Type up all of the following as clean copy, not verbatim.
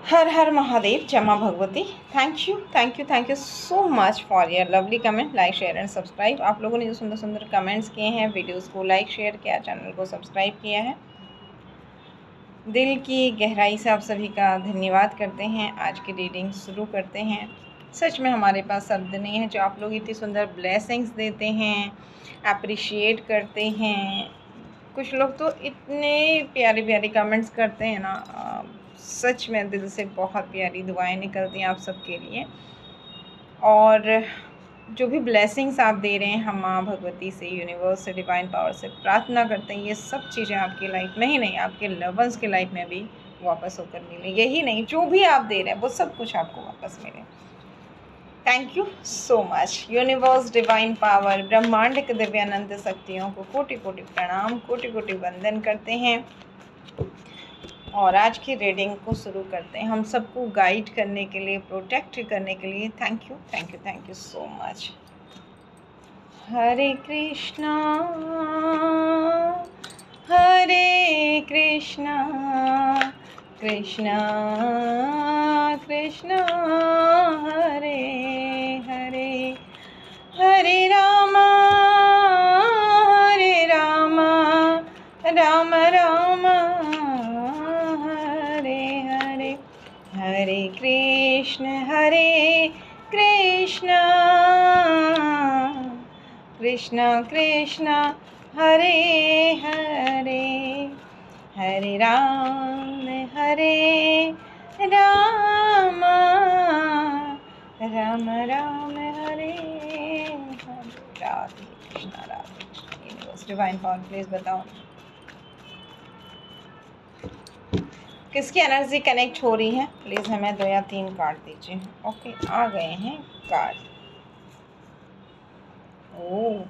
हर हर महादेव, जमा Bhagwati. Thank you so much for your lovely comment, like share and subscribe. आप लोगों ने जो सुंदर सुंदर कमेंट्स किए हैं, वीडियोस को लाइक शेयर किया, चैनल को सब्सक्राइब किया है, दिल की गहराई से आप सभी का धन्यवाद करते हैं। आज की रीडिंग शुरू करते हैं। सच में हमारे पास शब्द नहीं है जो आप लोग इतनी सुंदर ब्लेसिंग्स देते हैं, अप्रिशिएट करते हैं। कुछ लोग तो इतने प्यारे प्यारे कमेंट्स करते हैं ना, सच में दिल से बहुत प्यारी दुआएं निकलती हैं आप सबके लिए। और जो भी ब्लेसिंग्स आप दे रहे हैं, हम माँ भगवती से, यूनिवर्स से, डिवाइन पावर से प्रार्थना करते हैं ये सब चीज़ें आपकी लाइफ में ही नहीं, आपके लव वंस की लाइफ में भी वापस होकर मिले। यही नहीं, जो भी आप दे रहे हैं वो सब कुछ आपको वापस मिले। Thank you so much. Universe, divine power, ब्रह्मांड के दिव्य अनंत शक्तियों को कोटि कोटि प्रणाम, कोटि कोटि वंदन करते हैं। और आज की रीडिंग को शुरू करते हैं। हम सबको गाइड करने के लिए, प्रोटेक्ट करने के लिए thank you so much. Hare Krishna Krishna Krishna Hare Hare, Hare Ram Ram Ram Hare Hare, Hare Krishna Krishna Krishna Hare Hare, Hare Ram Ram Ram Hare Hare. Radhe Krishna, Radhe Krishna. Universe, divine power, please बताओ किसकी एनर्जी कनेक्ट हो रही है। प्लीज़ हमें 2 या 3 कार्ड दीजिए। ओके, आ गए हैं कार्ड। ओह,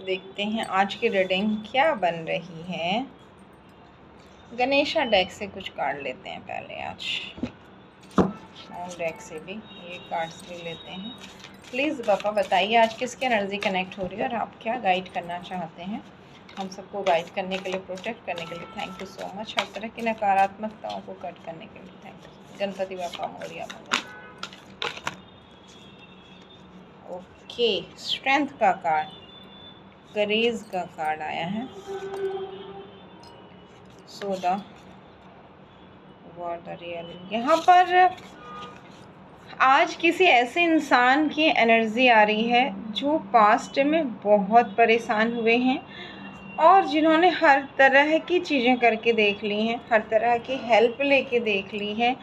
देखते हैं आज की रीडिंग क्या बन रही है। गणेशा डेक से कुछ कार्ड लेते हैं पहले आज, और डेक से भी ये कार्ड्स भी लेते हैं। प्लीज़ पापा बताइए आज किसकी एनर्जी कनेक्ट हो रही है और आप क्या गाइड करना चाहते हैं। हम सबको गाइड करने के लिए, प्रोटेक्ट करने के लिए थैंक यू सो मच। हर तरह की नकारात्मकताओं को कट करने के लिए थैंक यू। गणपति बापा मोरिया मंगल। ओके, स्ट्रेंथ का कार्ड, करेज का कार्ड आया है। सोदा व्हाट द रियल, यहाँ पर आज किसी ऐसे इंसान की एनर्जी आ रही है जो पास्ट में बहुत परेशान हुए हैं और जिन्होंने हर तरह की चीज़ें करके देख ली हैं, हर तरह की हेल्प लेके देख ली है,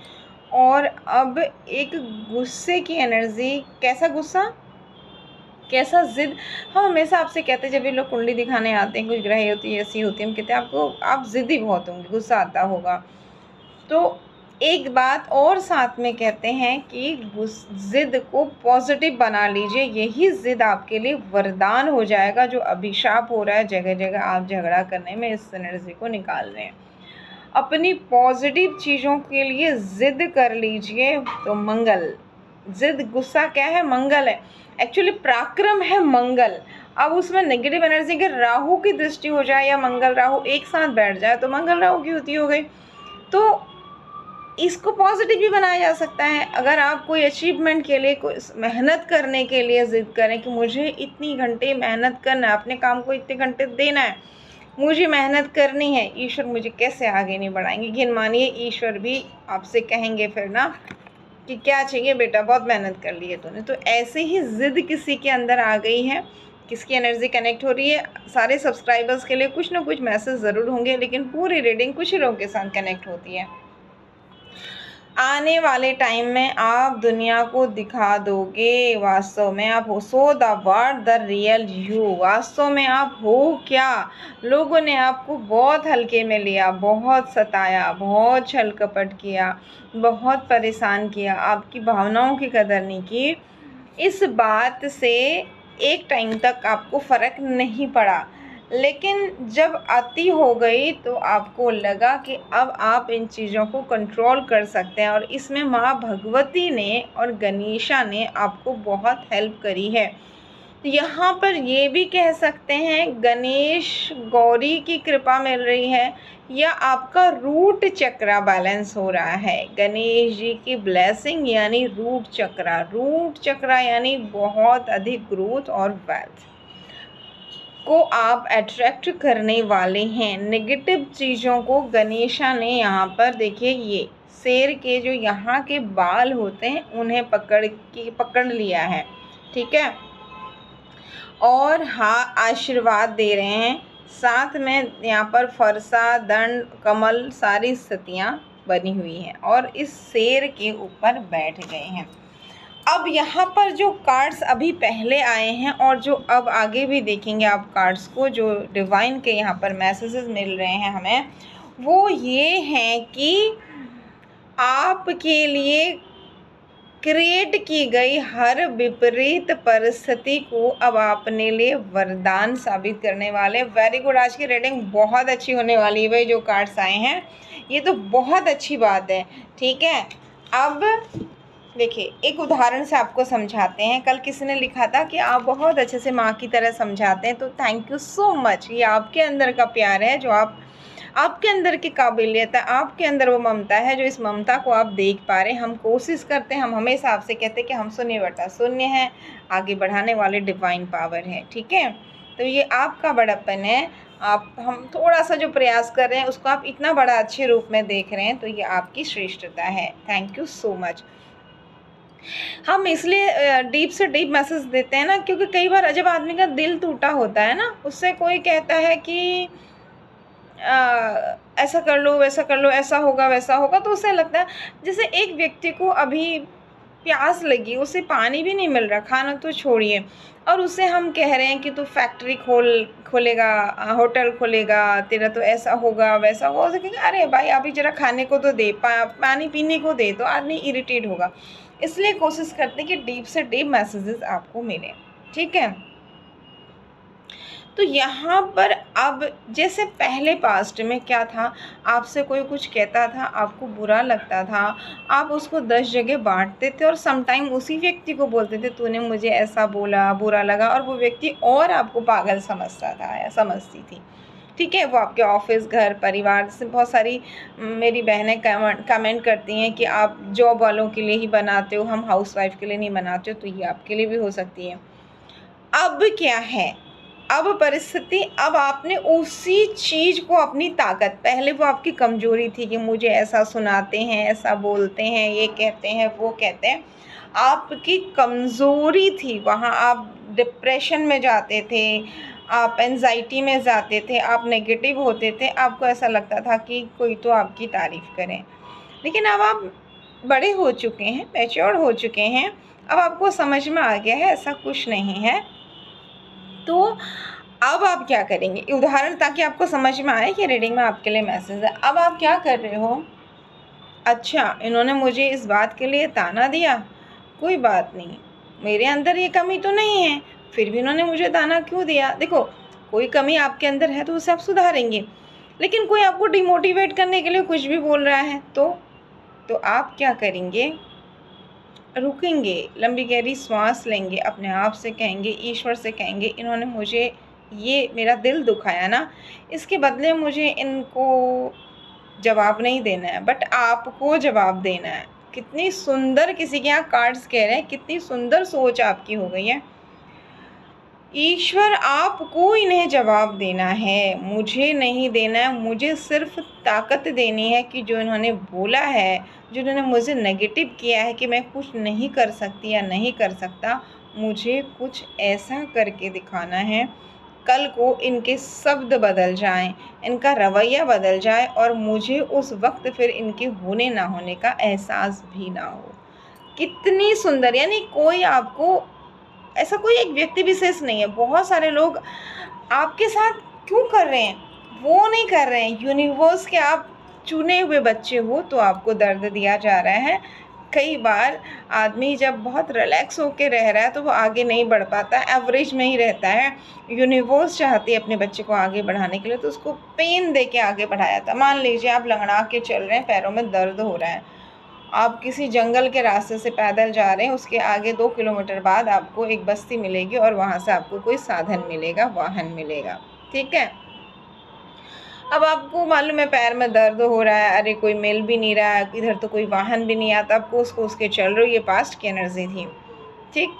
और अब एक गुस्से की एनर्जी। कैसा गुस्सा, कैसा जिद। हम हमेशा आपसे कहते हैं, जब ये लोग कुंडली दिखाने आते हैं, कुछ ग्रह होती है ऐसी होती है, हम कहते हैं आपको, आप ज़िद्दी बहुत होंगे, गुस्सा आता होगा। तो एक बात और साथ में कहते हैं कि ज़िद को पॉजिटिव बना लीजिए, यही ज़िद आपके लिए वरदान हो जाएगा। जो अभिशाप हो रहा है जगह जगह आप झगड़ा करने में, इस एनर्जी को निकाल रहे हैं। अपनी पॉजिटिव चीज़ों के लिए ज़िद कर लीजिए तो मंगल। ज़िद, गुस्सा क्या है, मंगल है। एक्चुअली पराक्रम है मंगल। अब उसमें नेगेटिव एनर्जी के राहु की दृष्टि हो जाए या मंगल राहु एक साथ बैठ जाए तो मंगल राहु की युति हो गई। तो इसको पॉजिटिव भी बनाया जा सकता है। अगर आप कोई अचीवमेंट के लिए, कोई मेहनत करने के लिए ज़िद करें कि मुझे इतनी घंटे मेहनत करना है, अपने काम को इतने घंटे देना है, मुझे मेहनत करनी है, ईश्वर मुझे कैसे आगे नहीं बढ़ाएंगे। यकीन मानिए ईश्वर भी आपसे कहेंगे फिर ना कि क्या चाहिए बेटा, बहुत मेहनत कर ली है तूने। तो ऐसे ही ज़िद किसी के अंदर आ गई है। किसकी एनर्जी कनेक्ट हो रही है, सारे सब्सक्राइबर्स के लिए कुछ ना कुछ मैसेज ज़रूर होंगे, लेकिन पूरी रीडिंग कुछ ही लोगों के साथ कनेक्ट होती है। आने वाले टाइम में आप दुनिया को दिखा दोगे वास्तव में आप हो। So the word the real you, वास्तव में आप हो क्या। लोगों ने आपको बहुत हल्के में लिया, बहुत सताया, बहुत छल कपट किया, बहुत परेशान किया, आपकी भावनाओं की कदर नहीं की। इस बात से एक टाइम तक आपको फ़र्क नहीं पड़ा, लेकिन जब अति हो गई तो आपको लगा कि अब आप इन चीज़ों को कंट्रोल कर सकते हैं, और इसमें माँ भगवती ने और गणेशा ने आपको बहुत हेल्प करी है। तो यहाँ पर ये भी कह सकते हैं गणेश गौरी की कृपा मिल रही है, या आपका रूट चक्रा बैलेंस हो रहा है। गणेश जी की ब्लेसिंग यानी रूट चक्रा यानी बहुत अधिक ग्रोथ और वेल्थ को आप अट्रैक्ट करने वाले हैं। नेगेटिव चीज़ों को गणेशा ने यहाँ पर देखिए, ये शेर के जो यहाँ के बाल होते हैं उन्हें पकड़ लिया है, ठीक है, और हाँ आशीर्वाद दे रहे हैं। साथ में यहाँ पर फरसा, दंड, कमल सारी स्थितियाँ बनी हुई हैं और इस शेर के ऊपर बैठ गए हैं। अब यहाँ पर जो कार्ड्स अभी पहले आए हैं और जो अब आगे भी देखेंगे आप कार्ड्स को, जो डिवाइन के यहाँ पर मैसेजेस मिल रहे हैं हमें, वो ये हैं कि आपके लिए क्रिएट की गई हर विपरीत परिस्थिति को अब अपने लिए वरदान साबित करने वाले। वेरी गुड, आज की रीडिंग बहुत अच्छी होने वाली है भाई। जो कार्ड्स आए हैं ये तो बहुत अच्छी बात है, ठीक है। अब देखिए, एक उदाहरण से आपको समझाते हैं। कल किसी ने लिखा था कि आप बहुत अच्छे से माँ की तरह समझाते हैं, तो थैंक यू सो मच। ये आपके अंदर का प्यार है, जो आपके अंदर की काबिलियत है, आपके अंदर वो ममता है, जो इस ममता को आप देख पा रहे हैं। हम कोशिश करते हैं, हम हमेशा आपसे कहते हैं कि हम शून्य बटा शून्य हैं, आगे बढ़ाने वाले डिवाइन पावर है, ठीक है। तो ये आपका बड़ापन है। हम थोड़ा सा जो प्रयास कर रहे हैं उसको आप इतना बड़ा अच्छे रूप में देख रहे हैं, तो ये आपकी श्रेष्ठता है। Thank you so much. हम इसलिए डीप से डीप मैसेज देते हैं ना, क्योंकि कई बार जब आदमी का दिल टूटा होता है ना, उससे कोई कहता है कि ऐसा कर लो, वैसा कर लो, ऐसा होगा, वैसा होगा, तो उसे लगता है जैसे एक व्यक्ति को अभी प्यास लगी, उसे पानी भी नहीं मिल रहा, खाना तो छोड़िए, और उसे हम कह रहे हैं कि तू फैक्ट्री खोलेगा, होटल खोलेगा, तेरा तो ऐसा होगा, वैसा होगा। उसे कहेंगे अरे भाई अभी ज़रा खाने को तो दे, पानी पीने को दे, तो आदमी इरिटेट होगा। इसलिए कोशिश करते हैं कि डीप से डीप मैसेजेस आपको मिलें, ठीक है। तो यहाँ पर अब जैसे पहले पास्ट में क्या था, आपसे कोई कुछ कहता था, आपको बुरा लगता था, आप उसको 10 जगह बांटते थे और समटाइम उसी व्यक्ति को बोलते थे तूने मुझे ऐसा बोला, बुरा लगा, और वो व्यक्ति और आपको पागल समझता था या समझती थी, ठीक है। वो आपके ऑफिस, घर, परिवार से बहुत सारी मेरी बहनें कमेंट करती हैं कि आप जॉब वालों के लिए ही बनाते हो, हम हाउसवाइफ के लिए नहीं बनाते हो, तो ये आपके लिए भी हो सकती है। अब क्या है, अब परिस्थिति, अब आपने उसी चीज़ को अपनी ताकत, पहले वो आपकी कमज़ोरी थी कि मुझे ऐसा सुनाते हैं, ऐसा बोलते हैं, ये कहते हैं, वो कहते हैं, आपकी कमज़ोरी थी। वहाँ आप डिप्रेशन में जाते थे, आप एंजाइटी में जाते थे, आप नेगेटिव होते थे, आपको ऐसा लगता था कि कोई तो आपकी तारीफ़ करे। लेकिन अब आप बड़े हो चुके हैं, मैच्योर हो चुके हैं, अब आपको समझ में आ गया है ऐसा कुछ नहीं है। तो अब आप क्या करेंगे, उदाहरण ताकि आपको समझ में आए कि रीडिंग में आपके लिए मैसेज है। अब आप क्या कर रहे हो, अच्छा इन्होंने मुझे इस बात के लिए ताना दिया, कोई बात नहीं, मेरे अंदर ये कमी तो नहीं है, फिर भी इन्होंने मुझे ताना क्यों दिया। देखो, कोई कमी आपके अंदर है तो उसे आप सुधारेंगे, लेकिन कोई आपको डिमोटिवेट करने के लिए कुछ भी बोल रहा है तो आप क्या करेंगे, रुकेंगे, लंबी गहरी सांस लेंगे, अपने आप से कहेंगे, ईश्वर से कहेंगे, इन्होंने मुझे ये मेरा दिल दुखाया ना, इसके बदले मुझे इनको जवाब नहीं देना है, बट आपको जवाब देना है। कितनी सुंदर, किसी के यहाँ कार्ड्स कह रहे हैं, कितनी सुंदर सोच आपकी हो गई है। ईश्वर आपको इन्हें जवाब देना है, मुझे नहीं देना है। मुझे सिर्फ ताकत देनी है कि जो इन्होंने बोला है, जो इन्होंने मुझे नेगेटिव किया है कि मैं कुछ नहीं कर सकती या नहीं कर सकता, मुझे कुछ ऐसा करके दिखाना है कल को इनके शब्द बदल जाएं, इनका रवैया बदल जाए, और मुझे उस वक्त फिर इनके होने ना होने का एहसास भी ना हो। कितनी सुंदर, यानी कोई आपको, ऐसा कोई एक व्यक्ति विशेष नहीं है, बहुत सारे लोग आपके साथ क्यों कर रहे हैं, वो नहीं कर रहे हैं। यूनिवर्स के आप चुने हुए बच्चे हो, तो आपको दर्द दिया जा रहा है, कई बार आदमी जब बहुत रिलैक्स होके रह रहा है तो वो आगे नहीं बढ़ पाता, एवरेज में ही रहता है। यूनिवर्स चाहती है अपने बच्चे को आगे बढ़ाने के लिए, तो उसको पेन दे के आगे बढ़ाया था। मान लीजिए आप लंगड़ा के चल रहे हैं, पैरों में दर्द हो रहा है, आप किसी जंगल के रास्ते से पैदल जा रहे हैं, उसके आगे 2 किलोमीटर बाद आपको एक बस्ती मिलेगी और वहाँ से आपको कोई साधन मिलेगा, वाहन मिलेगा, ठीक है। अब आपको मालूम है पैर में दर्द हो रहा है, अरे कोई मिल भी नहीं रहा है, इधर तो कोई वाहन भी नहीं आता, आप कोस के चल रहे हो, ये पास्ट की एनर्जी थी, ठीक।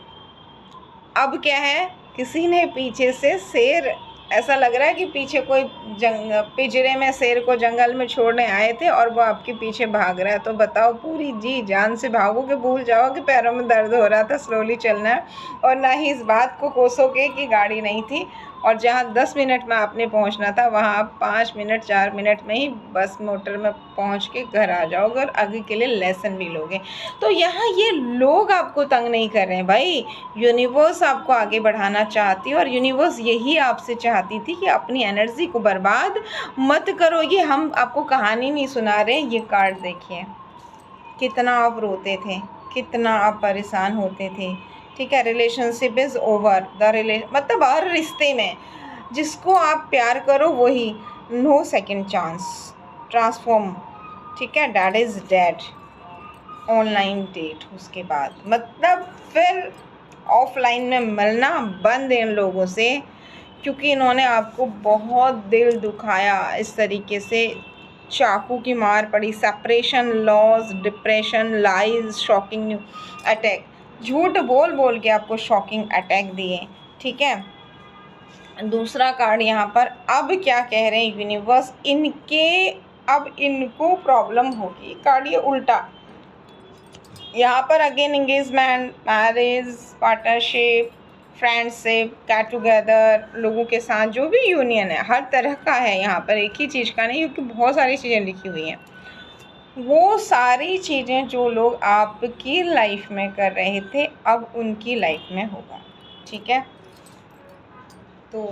अब क्या है, किसी ने पीछे से शेर, ऐसा लग रहा है कि पीछे कोई पिंजरे में शेर को जंगल में छोड़ने आए थे और वो आपके पीछे भाग रहा है। तो बताओ, पूरी जी जान से भागोगे, भूल जाओ कि पैरों में दर्द हो रहा था, स्लोली चलना है, और ना ही इस बात को कोसोगे कि गाड़ी नहीं थी, और जहाँ 10 मिनट में आपने पहुँचना था वहाँ आप 5 मिनट 4 मिनट में ही बस मोटर में पहुँच के घर आ जाओगे और आगे के लिए लेसन भी लोगे। तो यहाँ ये लोग आपको तंग नहीं कर रहे हैं भाई, यूनिवर्स आपको आगे बढ़ाना चाहती है, और यूनिवर्स यही आपसे चाहती थी कि अपनी एनर्जी को बर्बाद मत करो। ये हम आपको कहानी नहीं सुना रहे हैं, ये कार्ड देखिए, कितना आप रोते थे, कितना आप परेशान होते थे, ठीक है। रिलेशनशिप इज़ ओवर, मतलब हर रिश्ते में जिसको आप प्यार करो वही, नो सेकंड चांस, ट्रांसफॉर्म, ठीक है, that is dead, online date, उसके बाद मतलब फिर ऑफलाइन में मिलना बंद इन लोगों से, क्योंकि इन्होंने आपको बहुत दिल दुखाया, इस तरीके से चाकू की मार पड़ी, separation, loss, depression, lies, shocking attack, झूठ बोल बोल के आपको शॉकिंग अटैक दिए, ठीक है। दूसरा कार्ड यहाँ पर, अब क्या कह रहे हैं यूनिवर्स, अब इनको प्रॉब्लम होगी, कार्ड ये उल्टा, यहाँ पर again engagement, marriage, partnership, friendship, get together, लोगों के साथ जो भी यूनियन है, हर तरह का है यहाँ पर, एक ही चीज़ का नहीं, क्योंकि बहुत सारी चीज़ें लिखी हुई हैं। वो सारी चीज़ें जो लोग आपकी लाइफ में कर रहे थे अब उनकी लाइफ में होगा, ठीक है। तो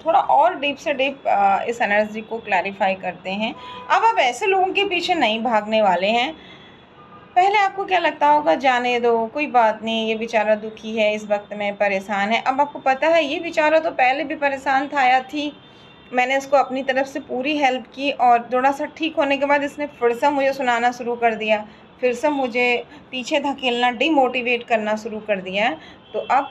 थोड़ा और डीप से डीप इस एनर्जी को क्लैरिफाई करते हैं। अब आप ऐसे लोगों के पीछे नहीं भागने वाले हैं। पहले आपको क्या लगता होगा, जाने दो, कोई बात नहीं, ये बेचारा दुखी है, इस वक्त में परेशान है। अब आपको पता है ये बेचारा तो पहले भी परेशान था या थी, मैंने इसको अपनी तरफ से पूरी हेल्प की, और थोड़ा सा ठीक होने के बाद इसने फिर से मुझे सुनाना शुरू कर दिया, फिर से मुझे पीछे धकेलना, डिमोटिवेट करना शुरू कर दिया है। तो अब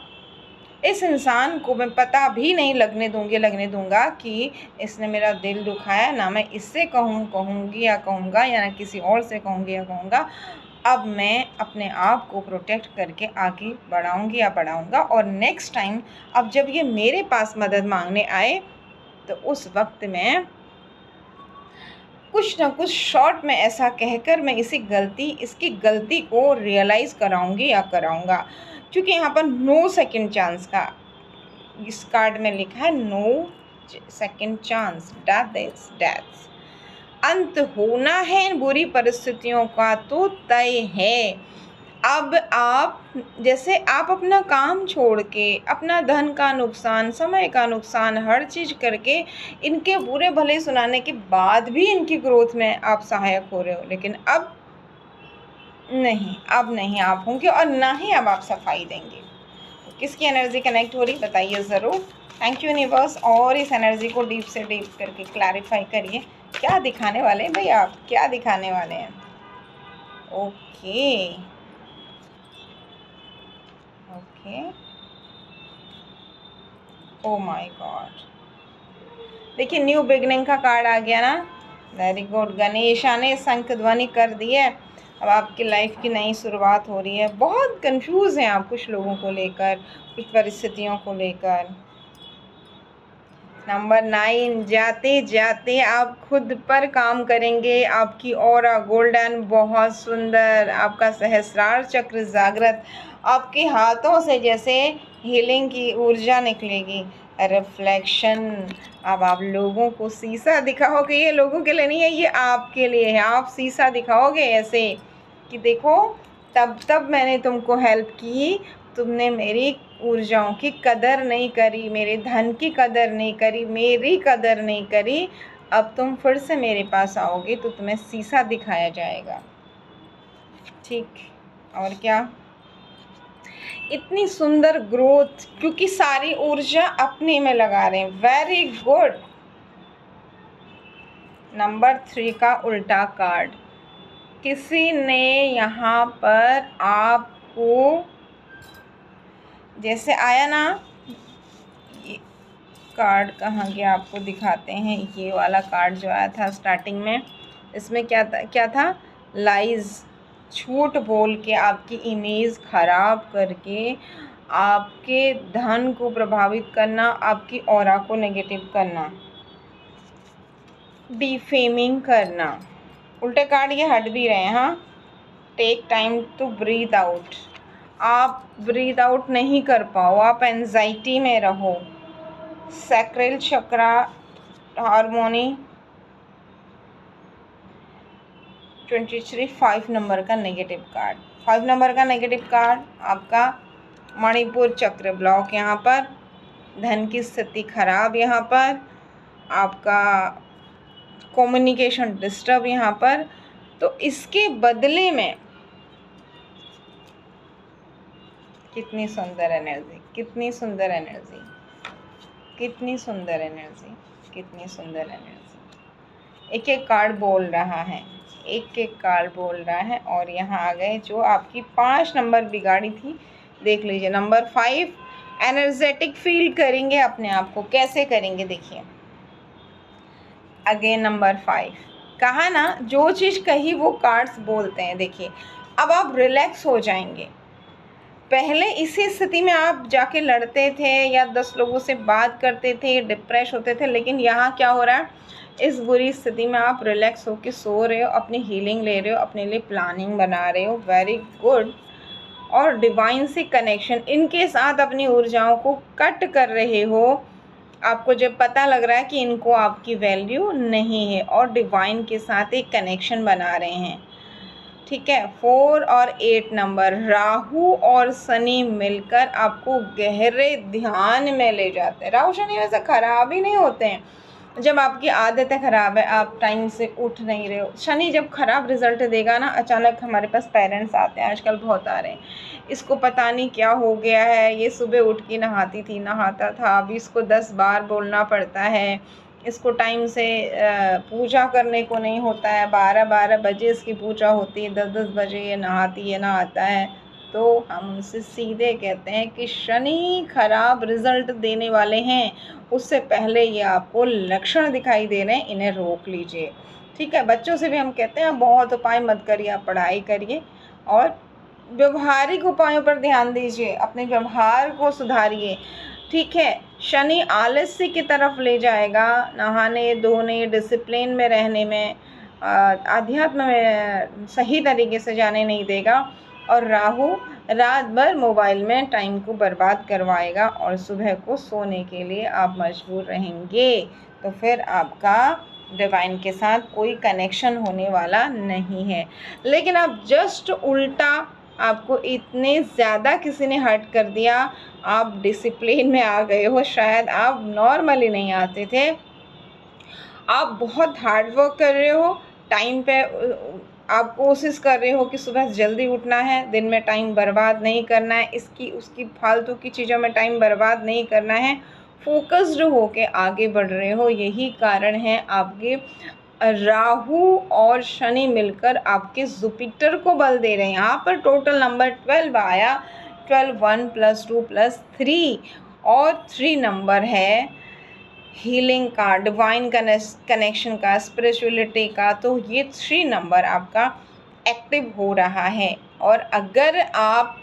इस इंसान को मैं पता भी नहीं लगने दूंगा कि इसने मेरा दिल दुखाया, ना मैं इससे कहूँगी या कहूँगा, या ना किसी और से कहूँगी या कहूँगा। अब मैं अपने आप को प्रोटेक्ट करके आगे बढ़ाऊँगी या बढ़ाऊँगा, और नेक्स्ट टाइम अब जब ये मेरे पास मदद मांगने आए तो उस वक्त में कुछ ना कुछ शॉर्ट में ऐसा कहकर मैं इसकी गलती को रियलाइज़ कराऊंगी या कराऊंगा, क्योंकि यहाँ पर नो सेकंड चांस का इस कार्ड में लिखा है, no second chance, death is death, अंत होना है बुरी परिस्थितियों का तो तय है। अब आप जैसे आप अपना काम छोड़ के, अपना धन का नुकसान, समय का नुकसान, हर चीज़ करके इनके बुरे भले सुनाने के बाद भी इनकी ग्रोथ में आप सहायक हो रहे हो, लेकिन अब नहीं आप होंगे, और ना ही अब आप सफाई देंगे। तो किसकी एनर्जी कनेक्ट हो रही बताइए ज़रूर। थैंक यू यूनिवर्स, और इस एनर्जी को डीप से डीप करके क्लैरिफाई करिए, क्या दिखाने वाले हैं भाई, आप क्या दिखाने वाले हैं। ओके, ओ माय गॉड, देखिए न्यू बिगनिंग का कार्ड आ गया ना, वेरी गुड। गणेशा ने शंख ध्वनि कर दी है, अब आपकी लाइफ की नई शुरुआत हो रही है। बहुत कंफ्यूज हैं आप कुछ लोगों को लेकर, कुछ परिस्थितियों को लेकर। नंबर 9, जाते जाते आप खुद पर काम करेंगे, आपकी ऑरा गोल्डन, बहुत सुंदर, आपका सहस्रार चक्र जागृत, आपके हाथों से जैसे हीलिंग की ऊर्जा निकलेगी। रिफ्लेक्शन, अब आप लोगों को शीशा दिखाओगे, ये लोगों के लिए नहीं है, ये आपके लिए है। आप शीशा दिखाओगे ऐसे कि देखो, तब मैंने तुमको हेल्प की, तुमने मेरी ऊर्जाओं की कदर नहीं करी, मेरे धन की कदर नहीं करी, मेरी कदर नहीं करी, अब तुम फिर से मेरे पास आओगे तो तुम्हें शीशा दिखाया जाएगा। ठीक, और क्या, इतनी सुंदर ग्रोथ, क्योंकि सारी ऊर्जा अपने में लगा रहे हैं। Very good. नंबर 3 का उल्टा कार्ड, किसी ने यहाँ पर आपको, जैसे आया ना, ये कार्ड कहाँ गया, आपको दिखाते हैं। ये वाला कार्ड जो आया था स्टार्टिंग में, इसमें क्या था, लाइज, झूठ बोल के आपकी इमेज खराब करके आपके धन को प्रभावित करना, आपकी ऑरा को नेगेटिव करना, डिफेमिंग करना। उल्टे कार्ड ये हट भी रहे हैं। हाँ, take time to breathe out. आप ब्रीथ आउट नहीं कर पाओ, आप एंजाइटी में रहो। सैक्रल चक्रा, हार्मोनी, 23, 5 नंबर का नेगेटिव कार्ड। 5 नंबर का नेगेटिव कार्ड आपका मणिपुर चक्र ब्लॉक, यहाँ पर धन की स्थिति खराब, यहाँ पर आपका कम्युनिकेशन डिस्टर्ब यहाँ पर। तो इसके बदले में कितनी सुंदर एनर्जी, कितनी सुंदर एनर्जी, कितनी सुंदर एनर्जी, कितनी सुंदर एनर्जी। एक एक कार्ड बोल रहा है, एक एक कार्ड बोल रहा है। और यहाँ आ गए जो आपकी 5 नंबर बिगाड़ी थी, देख लीजिए। नंबर 5, एनर्जेटिक फील करेंगे अपने आप को। कैसे करेंगे, देखिए। अगेन नंबर 5, कहा ना, जो चीज़ कही वो कार्ड्स बोलते हैं। देखिए, अब आप रिलैक्स हो जाएंगे। पहले इसी स्थिति में आप जाके लड़ते थे या 10 लोगों से बात करते थे, डिप्रेस होते थे, लेकिन यहाँ क्या हो रहा है, इस बुरी स्थिति में आप रिलैक्स होकर सो रहे हो, अपनी हीलिंग ले रहे हो, अपने लिए प्लानिंग बना रहे हो। Very good. और डिवाइन से कनेक्शन, इनके साथ अपनी ऊर्जाओं को कट कर रहे हो। आपको जब पता लग रहा है कि इनको आपकी वैल्यू नहीं है, और डिवाइन के साथ एक कनेक्शन बना रहे हैं। ठीक है। 4 और 8 नंबर, राहु और शनि मिलकर आपको गहरे ध्यान में ले जाते हैं। राहु शनि वैसे खराब ही नहीं होते हैं, जब आपकी आदतें खराब है, आप टाइम से उठ नहीं रहे हो। शनि जब खराब रिजल्ट देगा ना, अचानक हमारे पास पेरेंट्स आते हैं, आजकल बहुत आ रहे हैं, इसको पता नहीं क्या हो गया है, ये सुबह उठ के नहाता था, अभी इसको 10 बार बोलना पड़ता है, इसको टाइम से पूजा करने को नहीं होता है, 12-12 बजे इसकी पूजा होती है, 10-10 बजे ये नहाता है। तो हम उनसे सीधे कहते हैं कि शनि खराब रिजल्ट देने वाले हैं, उससे पहले ये आपको लक्षण दिखाई दे रहे हैं, इन्हें रोक लीजिए। ठीक है। बच्चों से भी हम कहते हैं बहुत उपाय मत करिए, आप पढ़ाई करिए और व्यवहारिक उपायों पर ध्यान दीजिए, अपने व्यवहार को सुधारिए। ठीक है। शनि आलस्य की तरफ ले जाएगा, नहाने धोने, डिसिप्लिन में रहने में, आध्यात्म में सही तरीके से जाने नहीं देगा। और राहु रात भर मोबाइल में टाइम को बर्बाद करवाएगा और सुबह को सोने के लिए आप मजबूर रहेंगे। तो फिर आपका डिवाइन के साथ कोई कनेक्शन होने वाला नहीं है। लेकिन आप जस्ट उल्टा, आपको इतने ज़्यादा किसी ने हर्ट कर दिया, आप डिसिप्लिन में आ गए हो, शायद आप नॉर्मली नहीं आते थे, आप बहुत हार्ड वर्क कर रहे हो, टाइम पे आप कोशिश कर रहे हो कि सुबह जल्दी उठना है, दिन में टाइम बर्बाद नहीं करना है, इसकी उसकी फालतू की चीज़ों में टाइम बर्बाद नहीं करना है, फोकस्ड हो के आगे बढ़ रहे हो। यही कारण है आपके राहु और शनि मिलकर आपके जुपिटर को बल दे रहे हैं। यहाँ पर टोटल नंबर 12 आया, 12 1 + 2 + 3, और 3 नंबर है हीलिंग का, डिवाइन कनेक्शन का, स्पिरिचुअलिटी का। तो ये 3 नंबर आपका एक्टिव हो रहा है। और अगर आप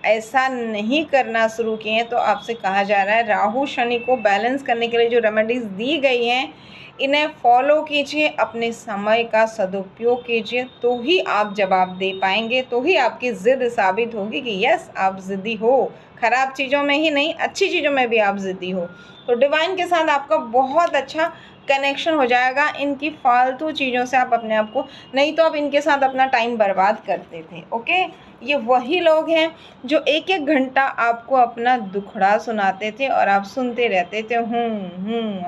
ऐसा नहीं करना शुरू किए हैं तो आपसे कहा जा रहा है, राहु शनि को बैलेंस करने के लिए जो रेमेडीज़ दी गई हैं, इन्हें फॉलो कीजिए, अपने समय का सदुपयोग कीजिए, तो ही आप जवाब दे पाएंगे, तो ही आपकी ज़िद साबित होगी कि यस, आप ज़िद्दी हो। ख़राब चीज़ों में ही नहीं, अच्छी चीज़ों में भी आप ज़िद्दी हो। तो डिवाइन के साथ आपका बहुत अच्छा कनेक्शन हो जाएगा। इनकी फालतू चीज़ों से आप अपने आप को, नहीं तो आप इनके साथ अपना टाइम बर्बाद करते थे। ओके। ये वही लोग हैं जो 1-1 घंटा आपको अपना दुखड़ा सुनाते थे और आप सुनते रहते थे,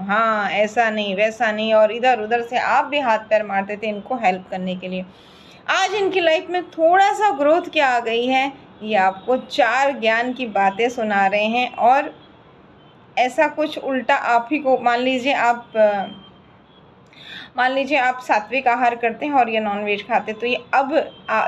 हाँ, ऐसा नहीं वैसा नहीं, और इधर उधर से आप भी हाथ पैर मारते थे इनको हेल्प करने के लिए। आज इनकी लाइफ में थोड़ा सा ग्रोथ क्या आ गई है, ये आपको 4 ज्ञान की बातें सुना रहे हैं। और ऐसा कुछ उल्टा आप ही को मान लीजिए आप सात्विक आहार करते हैं और ये नॉनवेज खाते, तो ये अब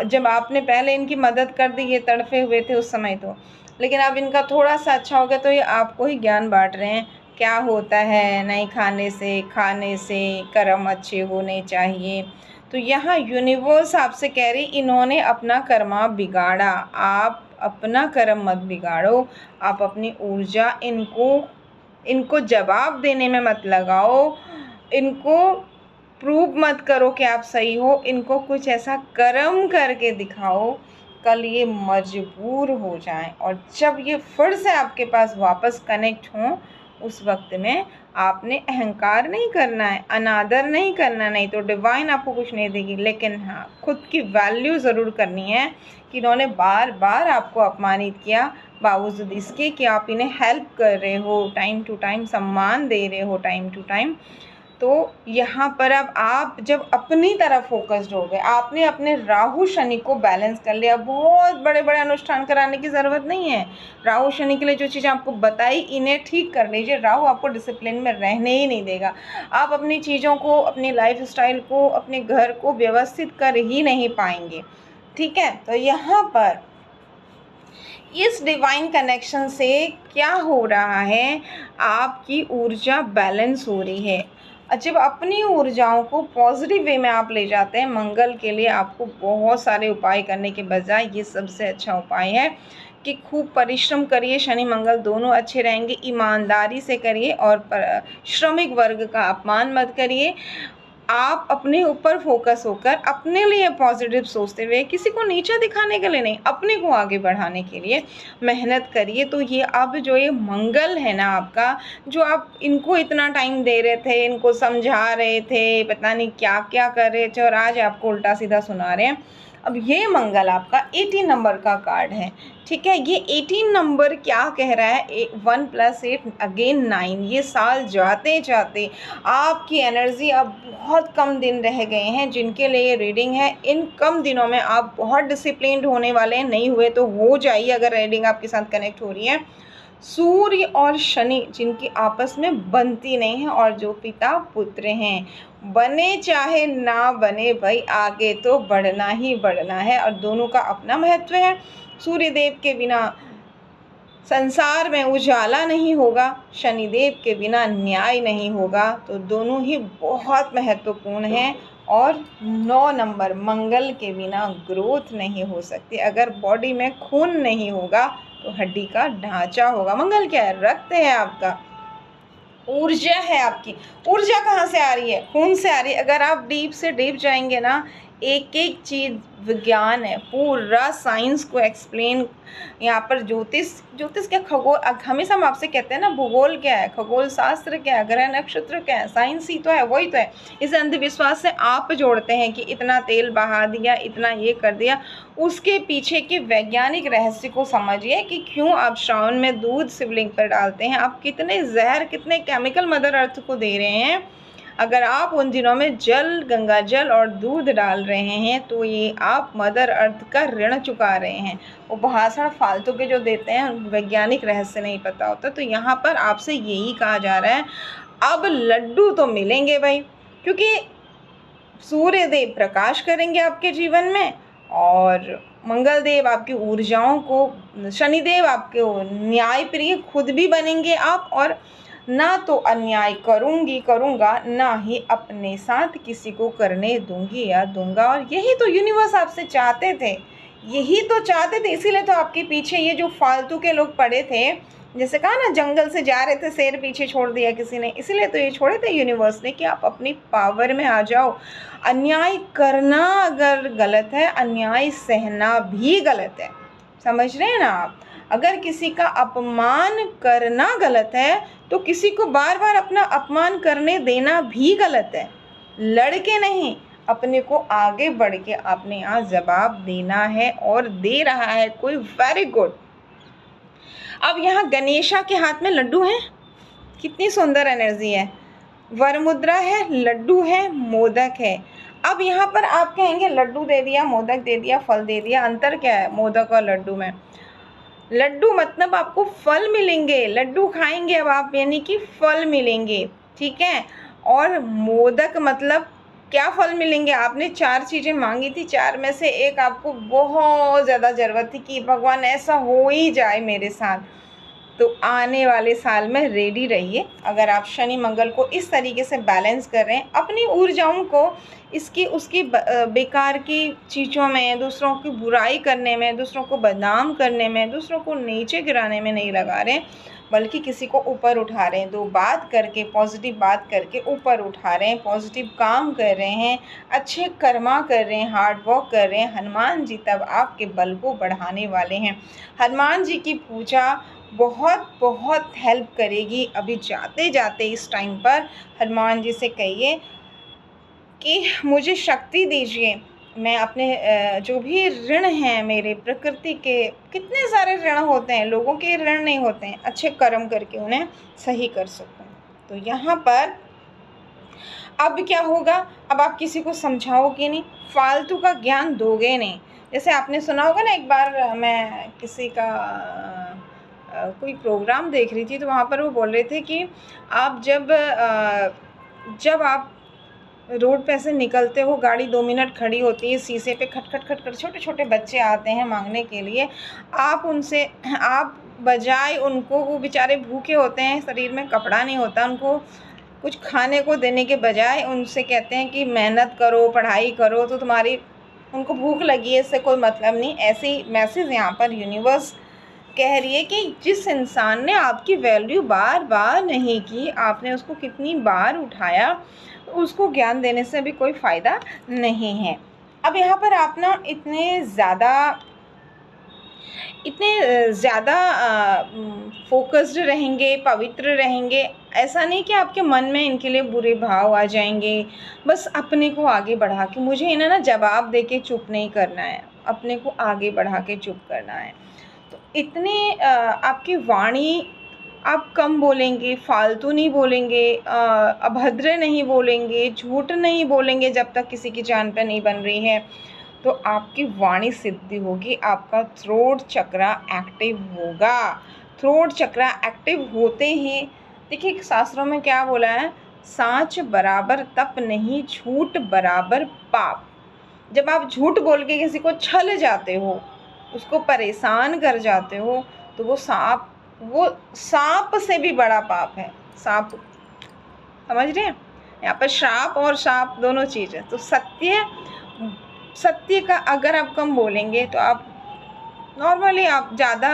जब आपने पहले इनकी मदद कर दी, ये तड़फे हुए थे उस समय तो, लेकिन अब इनका थोड़ा सा अच्छा हो गया, तो ये आपको ही ज्ञान बांट रहे हैं क्या होता है नहीं खाने से कर्म अच्छे होने चाहिए। तो यहाँ यूनिवर्स आपसे कह रही, इन्होंने अपना कर्मा बिगाड़ा, आप अपना कर्म मत बिगाड़ो। आप अपनी ऊर्जा इनको जवाब देने में मत लगाओ, इनको प्रूव मत करो कि आप सही हो, इनको कुछ ऐसा कर्म करके दिखाओ, कल ये मजबूर हो जाएं। और जब ये फिर से आपके पास वापस कनेक्ट हों, उस वक्त में आपने अहंकार नहीं करना है, अनादर नहीं करना, नहीं तो डिवाइन आपको कुछ नहीं देगी। लेकिन हाँ, खुद की वैल्यू ज़रूर करनी है कि इन्होंने बार बार आपको अपमानित किया, बावजूद इसके कि आप इन्हें हेल्प कर रहे हो, टाइम टू टाइम सम्मान दे रहे हो, टाइम टू टाइम। तो यहाँ पर अब आप जब अपनी तरफ फोकस्ड हो गए, आपने अपने राहु शनि को बैलेंस कर लिया, बहुत बड़े बड़े अनुष्ठान कराने की ज़रूरत नहीं है। राहु शनि के लिए जो चीज़ें आपको बताई, इन्हें ठीक कर लीजिए। राहु आपको डिसिप्लिन में रहने ही नहीं देगा। आप अपनी चीज़ों को, अपनी लाइफ स्टाइल को, अपने घर को व्यवस्थित कर ही नहीं पाएंगे। ठीक है, तो यहाँ पर इस डिवाइन कनेक्शन से क्या हो रहा है, आपकी ऊर्जा बैलेंस हो रही है। जब अपनी ऊर्जाओं को पॉजिटिव वे में आप ले जाते हैं, मंगल के लिए आपको बहुत सारे उपाय करने के बजाय ये सबसे अच्छा उपाय है कि खूब परिश्रम करिए, शनि मंगल दोनों अच्छे रहेंगे, ईमानदारी से करिए और श्रमिक वर्ग का अपमान मत करिए। आप अपने ऊपर फोकस होकर अपने लिए पॉजिटिव सोचते हुए, किसी को नीचा दिखाने के लिए नहीं, अपने को आगे बढ़ाने के लिए मेहनत करिए। तो ये अब जो ये मंगल है ना आपका, जो आप इनको इतना टाइम दे रहे थे, इनको समझा रहे थे, पता नहीं क्या क्या कर रहे थे, और आज आपको उल्टा सीधा सुना रहे हैं। अब ये मंगल आपका 18 नंबर का कार्ड है। ठीक है, ये 18 नंबर क्या कह रहा है, 1 + 8 अगेन 9। ये साल जाते जाते आपकी एनर्जी अब बहुत कम दिन रह गए हैं जिनके लिए ये रीडिंग है। इन कम दिनों में आप बहुत डिसिप्लिन्ड होने वाले हैं, नहीं हुए तो हो जाइए अगर रीडिंग आपके साथ कनेक्ट हो रही है। सूर्य और शनि जिनकी आपस में बनती नहीं है, और जो पिता पुत्र हैं, बने चाहे ना बने भाई, आगे तो बढ़ना ही बढ़ना है, और दोनों का अपना महत्व है। सूर्य देव के बिना संसार में उजाला नहीं होगा, शनिदेव के बिना न्याय नहीं होगा, तो दोनों ही बहुत महत्वपूर्ण हैं। और 9 नंबर मंगल के बिना ग्रोथ नहीं हो सकती। अगर बॉडी में खून नहीं होगा तो हड्डी का ढांचा होगा। मंगल क्या है, रक्त है आपका, ऊर्जा है आपकी। ऊर्जा कहाँ से आ रही है, खून से आ रही है। अगर आप डीप से डीप जाएंगे ना, एक एक चीज़ विज्ञान है, पूरा साइंस को एक्सप्लेन यहाँ पर। ज्योतिष क्या, खगोल, हमेशा हम आपसे कहते हैं ना, भूगोल क्या है, खगोल शास्त्र क्या है, ग्रह नक्षत्र क्या है, साइंस ही तो है, वही तो है। इस अंधविश्वास से आप जोड़ते हैं कि इतना तेल बहा दिया, इतना ये कर दिया, उसके पीछे के वैज्ञानिक रहस्य को समझिए कि क्यों आप श्रावण में दूध शिवलिंग पर डालते हैं, आप कितने जहर, कितने केमिकल मदर अर्थ को दे रहे हैं। अगर आप उन दिनों में जल, गंगा जल और दूध डाल रहे हैं, तो ये आप मदर अर्थ का ऋण चुका रहे हैं। वो भाषण फालतू के जो देते हैं, वैज्ञानिक रहस्य नहीं पता होता। तो यहाँ पर आपसे यही कहा जा रहा है, अब लड्डू तो मिलेंगे भाई, क्योंकि सूर्य देव प्रकाश करेंगे आपके जीवन में, और मंगल देव आपकी ऊर्जाओं को, शनिदेव आपके न्याय प्रिय खुद भी बनेंगे आप, और ना तो अन्याय करूँगा, ना ही अपने साथ किसी को करने दूंगी या दूंगा। और यही तो यूनिवर्स आपसे चाहते थे, यही तो चाहते थे। इसीलिए तो आपके पीछे ये जो फालतू के लोग पड़े थे, जैसे कहा ना, जंगल से जा रहे थे, शेर पीछे छोड़ दिया किसी ने, इसीलिए तो ये छोड़े थे यूनिवर्स ने कि आप अपनी पावर में आ जाओ। अन्याय करना अगर गलत है, अन्याय सहना भी गलत है, समझ रहे हैं ना आप। अगर किसी का अपमान करना गलत है, तो किसी को बार बार अपना अपमान करने देना भी गलत है। लड़के नहीं, अपने को आगे बढ़ के आपने यहाँ जवाब देना है, और दे रहा है कोई, वेरी गुड। अब यहाँ गणेशा के हाथ में लड्डू हैं, कितनी सुंदर एनर्जी है। वरमुद्रा है, लड्डू है, मोदक है। अब अब यहाँ पर आप कहेंगे लड्डू दे दिया, मोदक दे दिया, फल दे दिया, अंतर क्या है मोदक और लड्डू में? लड्डू मतलब आपको फल मिलेंगे, लड्डू खाएंगे अब आप, यानी कि फल मिलेंगे, ठीक है। और मोदक मतलब क्या फल मिलेंगे? आपने 4 चीज़ें मांगी थी, 4 में से एक आपको बहुत ज़्यादा ज़रूरत थी कि भगवान ऐसा हो ही जाए मेरे साथ। तो आने वाले साल में रेडी रहिए। अगर आप शनि मंगल को इस तरीके से बैलेंस कर रहे हैं, अपनी ऊर्जाओं को इसकी उसकी बेकार की चीज़ों में, दूसरों की बुराई करने में, दूसरों को बदनाम करने में, दूसरों को नीचे गिराने में नहीं लगा रहे, बल्कि किसी को ऊपर उठा रहे हैं। 2 बात करके, पॉजिटिव बात करके ऊपर उठा रहे हैं, पॉजिटिव काम कर रहे हैं, अच्छे कर्मा कर रहे हैं, हार्ड वर्क कर रहे हैं। हनुमान जी तब आपके बल को बढ़ाने वाले हैं। हनुमान जी की पूजा बहुत बहुत हेल्प करेगी। अभी जाते जाते इस टाइम पर हनुमान जी से कहिए कि मुझे शक्ति दीजिए, मैं अपने जो भी ऋण हैं मेरे, प्रकृति के कितने सारे ऋण होते हैं, लोगों के ऋण नहीं होते हैं, अच्छे कर्म करके उन्हें सही कर सकूं। तो यहाँ पर अब क्या होगा? अब आप किसी को समझाओगे नहीं, फालतू का ज्ञान दोगे नहीं। जैसे आपने सुना होगा ना, एक बार मैं किसी का कोई प्रोग्राम देख रही थी, तो वहाँ पर वो बोल रहे थे कि आप जब आप रोड पे से निकलते हो, गाड़ी 2 मिनट खड़ी होती है, शीशे पे खट खट खट खट छोटे छोटे बच्चे आते हैं मांगने के लिए, आप बजाय उनको, वो बेचारे भूखे होते हैं, शरीर में कपड़ा नहीं होता, उनको कुछ खाने को देने के बजाय उनसे कहते हैं कि मेहनत करो, पढ़ाई करो, तो तुम्हारी उनको भूख लगी है, इससे कोई मतलब नहीं। ऐसे ही मैसेज यहाँ पर यूनिवर्स कह रही है कि जिस इंसान ने आपकी वैल्यू बार बार नहीं की, आपने उसको कितनी बार उठाया, तो उसको ज्ञान देने से भी कोई फ़ायदा नहीं है। अब यहाँ पर आप ना इतने ज़्यादा फोकस्ड रहेंगे, पवित्र रहेंगे, ऐसा नहीं कि आपके मन में इनके लिए बुरे भाव आ जाएंगे। बस अपने को आगे बढ़ा के, मुझे इन्हें ना जवाब दे के चुप नहीं करना है, अपने को आगे बढ़ा के चुप करना है। तो इतने आपकी वाणी आप कम बोलेंगे, फालतू नहीं बोलेंगे, अभद्र नहीं बोलेंगे, झूठ नहीं बोलेंगे जब तक किसी की जान पे नहीं बन रही है, तो आपकी वाणी सिद्धि होगी, आपका थ्रोट चक्रा एक्टिव होगा। थ्रोट चक्रा एक्टिव होते ही, देखिए शास्त्रों में क्या बोला है, साँच बराबर तप नहीं, झूठ बराबर पाप। जब आप झूठ बोल के किसी को छल जाते हो, उसको परेशान कर जाते हो, तो वो सांप से भी बड़ा पाप है। सांप, समझ रहे हैं? यहाँ पर श्राप और शाप दोनों चीज़ है। तो सत्य का अगर आप कम बोलेंगे, तो आप नॉर्मली आप ज़्यादा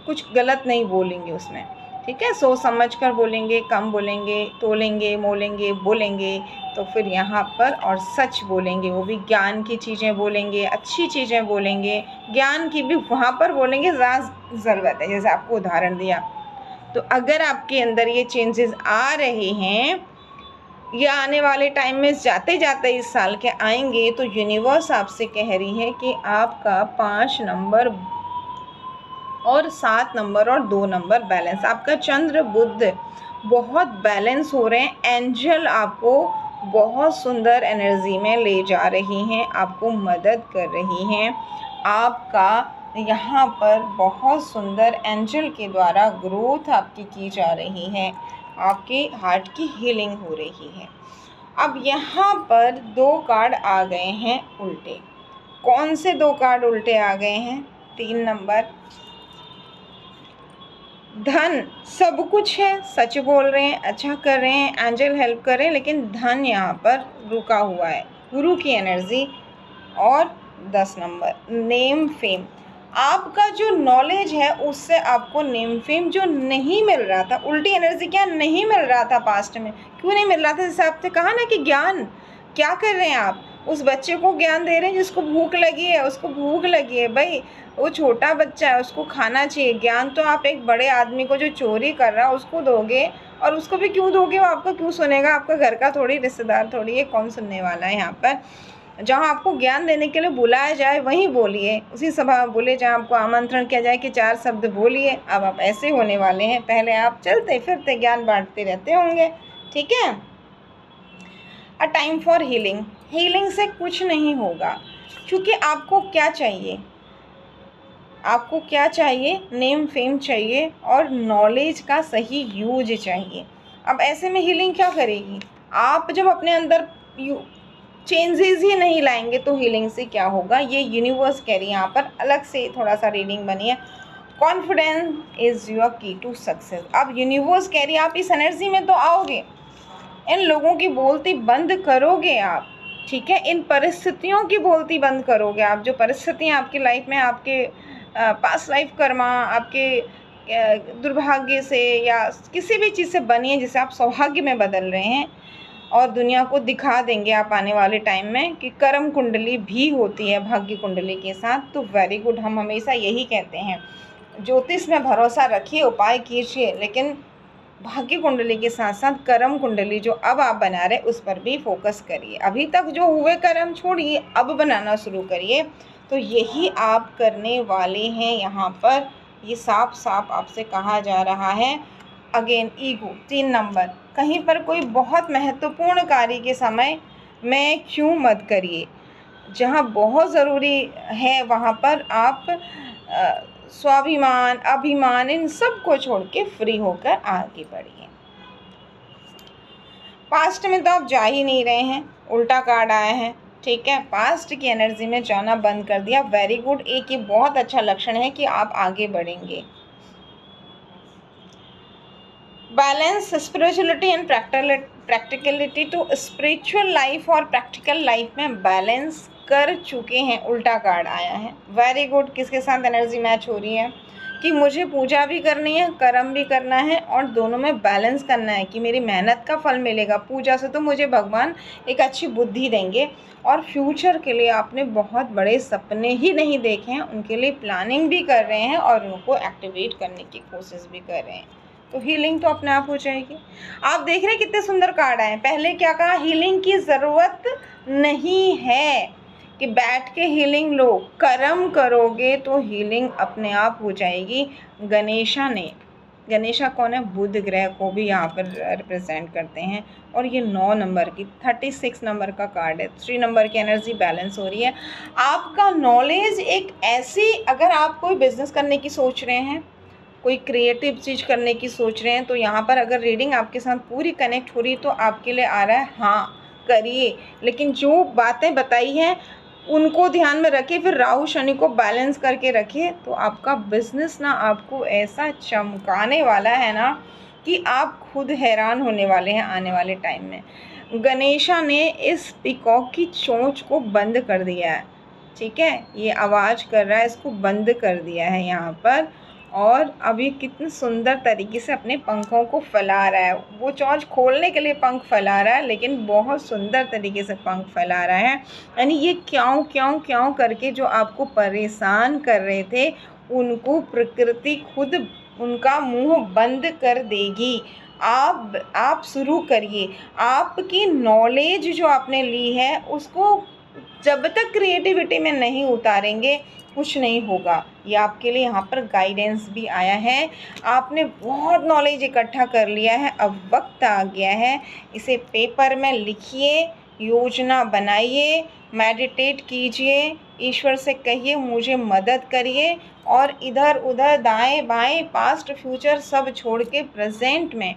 कुछ गलत नहीं बोलेंगे उसमें, ठीक है। सोच समझ कर बोलेंगे, कम बोलेंगे, तोलेंगे, मोलेंगे, बोलेंगे, तो फिर यहाँ पर और सच बोलेंगे, वो भी ज्ञान की चीज़ें बोलेंगे, अच्छी चीज़ें बोलेंगे, ज्ञान की भी वहाँ पर बोलेंगे ज़्यादा ज़रूरत है, जैसे आपको उदाहरण दिया। तो अगर आपके अंदर ये चेंजेस आ रहे हैं, या आने वाले टाइम में जाते जाते इस साल के आएंगे, तो यूनिवर्स आपसे कह रही है कि आपका 5 नंबर और 7 नंबर और 2 नंबर बैलेंस, आपका चंद्र बुध बहुत बैलेंस हो रहे हैं। एंजल आपको बहुत सुंदर एनर्जी में ले जा रही हैं, आपको मदद कर रही हैं। आपका यहाँ पर बहुत सुंदर एंजल के द्वारा ग्रोथ आपकी की जा रही है, आपके हार्ट की हीलिंग हो रही है। अब यहाँ पर 2 कार्ड आ गए हैं उल्टे। कौन से 2 कार्ड उल्टे आ गए हैं? 3 नंबर, धन सब कुछ है, सच बोल रहे हैं, अच्छा कर रहे हैं, एंजल हेल्प कर रहे हैं, लेकिन धन यहाँ पर रुका हुआ है, गुरु की एनर्जी। और 10 नंबर, नेम फेम, आपका जो नॉलेज है उससे आपको नेम फेम जो नहीं मिल रहा था, उल्टी एनर्जी क्या नहीं मिल रहा था पास्ट में, क्यों नहीं मिल रहा था? जैसे आपने कहा ना कि ज्ञान क्या कर रहे हैं आप, उस बच्चे को ज्ञान दे रहे हैं जिसको भूख लगी है, उसको भूख लगी है भाई, वो छोटा बच्चा है, उसको खाना चाहिए। ज्ञान तो आप एक बड़े आदमी को जो चोरी कर रहा है उसको दोगे, और उसको भी क्यों दोगे? वो आपका क्यों सुनेगा? आपका घर का थोड़ी, रिश्तेदार थोड़ी है, कौन सुनने वाला है? यहाँ पर जहाँ आपको ज्ञान देने के लिए बुलाया जाए वहीं बोलिए, उसी सभा में बोले जहाँ आपको आमंत्रण किया जाए कि 4 शब्द बोलिए। अब आप ऐसे होने वाले हैं, पहले आप चलते फिरते ज्ञान बांटते रहते होंगे, ठीक है। A time for healing, healing से कुछ नहीं होगा, क्योंकि आपको क्या चाहिए, आपको क्या चाहिए, नेम फेम चाहिए और नॉलेज का सही यूज चाहिए। अब ऐसे में हीलिंग क्या करेगी, आप जब अपने अंदर चेंजेस ही नहीं लाएंगे तो हीलिंग से क्या होगा। ये यूनिवर्स कह रही है, यहाँ पर अलग से थोड़ा सा रीडिंग बनी है, कॉन्फिडेंस इज़ योर की टू सक्सेस। अब यूनिवर्स कह रही है आप इस एनर्जी में तो आओगे, इन लोगों की बोलती बंद करोगे आप, ठीक है, इन परिस्थितियों की बोलती बंद करोगे आप। जो परिस्थितियाँ आपकी लाइफ में, आपके पास्ट लाइफ कर्मा, आपके दुर्भाग्य से या किसी भी चीज़ से बनी है जिसे आप सौभाग्य में बदल रहे हैं, और दुनिया को दिखा देंगे आप आने वाले टाइम में कि कर्म कुंडली भी होती है भाग्य कुंडली के साथ। तो वेरी गुड, हम हमेशा यही कहते हैं, ज्योतिष में भरोसा रखिए, उपाय कीजिए, लेकिन भाग्य कुंडली के साथ साथ कर्म कुंडली जो अब आप बना रहे उस पर भी फोकस करिए। अभी तक जो हुए कर्म छोड़िए, अब बनाना शुरू करिए। तो यही आप करने वाले हैं यहाँ पर, ये साफ साफ आपसे कहा जा रहा है। अगेन ईगो 3 नंबर, कहीं पर कोई बहुत महत्वपूर्ण कार्य के समय में क्यों मत करिए, जहाँ बहुत ज़रूरी है वहाँ पर आप स्वाभिमान, अभिमान, इन सब को छोड़ के फ्री होकर आगे बढ़िए। पास्ट में तो आप जा ही नहीं रहे हैं, उल्टा कार्ड आया है, ठीक है, पास्ट की एनर्जी में जाना बंद कर दिया, वेरी गुड। एक ये बहुत अच्छा लक्षण है कि आप आगे बढ़ेंगे। बैलेंस स्पिरिचुअलिटी एंड प्रैक्टिकलिटी, तो स्पिरिचुअल लाइफ और प्रैक्टिकल लाइफ में बैलेंस कर चुके हैं, उल्टा कार्ड आया है, वेरी गुड। किसके साथ एनर्जी मैच हो रही है कि मुझे पूजा भी करनी है, कर्म भी करना है, और दोनों में बैलेंस करना है कि मेरी मेहनत का फल मिलेगा। पूजा से तो मुझे भगवान एक अच्छी बुद्धि देंगे, और फ्यूचर के लिए आपने बहुत बड़े सपने ही नहीं देखे हैं, उनके लिए प्लानिंग भी कर रहे हैं और उनको एक्टिवेट करने की कोशिश भी कर रहे हैं। तो हीलिंग तो अपने आप हो जाएगी। आप देख रहे हैं कितने सुंदर कार्ड आए। पहले क्या कहा, हीलिंग की ज़रूरत नहीं है कि बैठ के हीलिंग लो, कर्म करोगे तो हीलिंग अपने आप हो जाएगी। गणेशा ने, गणेशा कौन है, बुध ग्रह को भी यहाँ पर रिप्रेजेंट करते हैं, और ये 9 नंबर की 36 नंबर का कार्ड है। 3 नंबर की एनर्जी बैलेंस हो रही है। आपका नॉलेज एक ऐसी, अगर आप कोई बिजनेस करने की सोच रहे हैं, कोई क्रिएटिव चीज़ करने की सोच रहे हैं, तो यहाँ पर अगर रीडिंग आपके साथ पूरी कनेक्ट हो रही तो आपके लिए आ रहा है हाँ करिए, लेकिन जो बातें बताई हैं उनको ध्यान में रखिए, फिर राहु शनि को बैलेंस करके रखिए, तो आपका बिजनेस ना आपको ऐसा चमकाने वाला है ना कि आप खुद हैरान होने वाले हैं आने वाले टाइम में। गणेशा ने इस पीकॉक की चोंच को बंद कर दिया है, ठीक है, ये आवाज़ कर रहा है, इसको बंद कर दिया है यहाँ पर, और अभी कितने सुंदर तरीके से अपने पंखों को फैला रहा है। वो चोंच खोलने के लिए पंख फैला रहा है, लेकिन बहुत सुंदर तरीके से पंख फैला रहा है। यानी ये क्यों क्यों क्यों करके जो आपको परेशान कर रहे थे, उनको प्रकृति खुद उनका मुंह बंद कर देगी। आप शुरू करिए। आपकी नॉलेज जो आपने ली है उसको जब तक क्रिएटिविटी में नहीं उतारेंगे कुछ नहीं होगा। ये आपके लिए यहाँ पर गाइडेंस भी आया है। आपने बहुत नॉलेज इकट्ठा कर लिया है, अब वक्त आ गया है इसे पेपर में लिखिए, योजना बनाइए, मेडिटेट कीजिए, ईश्वर से कहिए मुझे मदद करिए, और इधर उधर दाएं बाएं पास्ट फ्यूचर सब छोड़ के प्रेजेंट में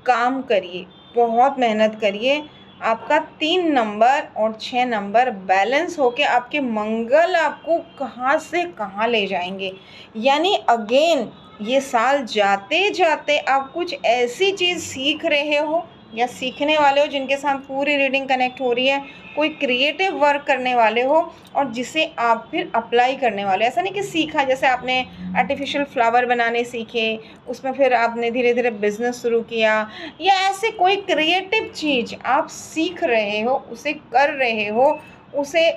काम करिए, बहुत मेहनत करिए। आपका 3 नंबर और 6 नंबर बैलेंस होके आपके मंगल आपको कहाँ से कहाँ ले जाएंगे। यानी अगेन ये साल जाते जाते आप कुछ ऐसी चीज़ सीख रहे हो या सीखने वाले हो जिनके साथ पूरी रीडिंग कनेक्ट हो रही है, कोई क्रिएटिव वर्क करने वाले हो और जिसे आप फिर अप्लाई करने वाले। ऐसा नहीं कि सीखा, जैसे आपने आर्टिफिशियल फ्लावर बनाने सीखे, उसमें फिर आपने धीरे धीरे बिजनेस शुरू किया, या ऐसे कोई क्रिएटिव चीज़ आप सीख रहे हो, उसे कर रहे हो, उसे